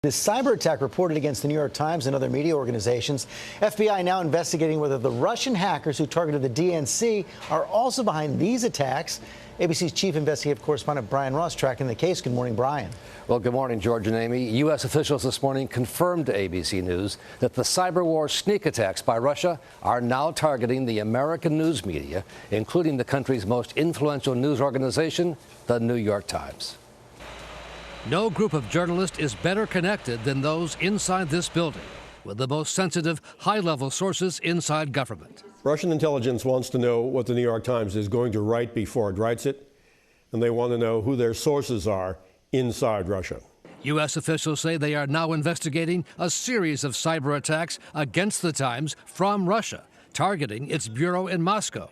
This cyber attack reported against the New York Times and other media organizations. FBI now investigating whether the Russian hackers who targeted the DNC are also behind these attacks. ABC's chief investigative correspondent Brian Ross tracking the case. Good morning, Brian. Well, good morning, George and Amy. U.S. officials this morning confirmed to ABC News that the cyber war sneak attacks by Russia are now targeting the American news media, including the country's most influential news organization, the New York Times. No group of journalists is better connected than those inside this building, with the most sensitive, high-level sources inside government. Russian intelligence wants to know what the New York Times is going to write before it writes it, and they want to know who their sources are inside Russia. U.S. officials say they are now investigating a series of cyber attacks against the Times from Russia, targeting its bureau in Moscow.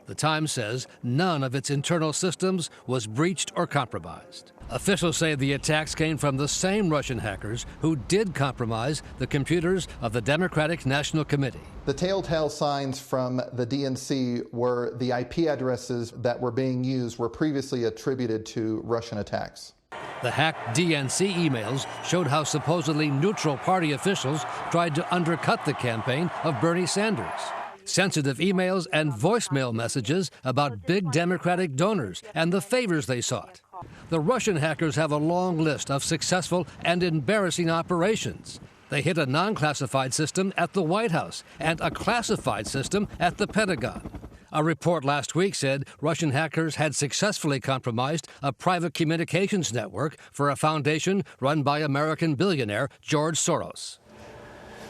The Times says none of its internal systems was breached or compromised. Officials say the attacks came from the same Russian hackers who did compromise the computers of the Democratic National Committee. The telltale signs from the DNC were the IP addresses that were being used were previously attributed to Russian attacks. The hacked DNC emails showed how supposedly neutral party officials tried to undercut the campaign of Bernie Sanders. Sensitive emails and voicemail messages about big Democratic donors and the favors they sought. The Russian hackers have a long list of successful and embarrassing operations. They hit a non-classified system at the White House and a classified system at the Pentagon. A report last week said Russian hackers had successfully compromised a private communications network for a foundation run by American billionaire George Soros.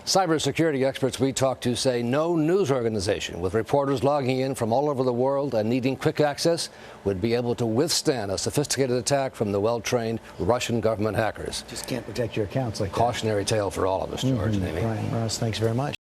Cybersecurity experts we talked to say no news organization with reporters logging in from all over the world and needing quick access would be able to withstand a sophisticated attack from the well-trained Russian government hackers. Just can't protect your accounts like that. Cautionary tale for all of us, George and Amy. Brian Ross, thanks very much.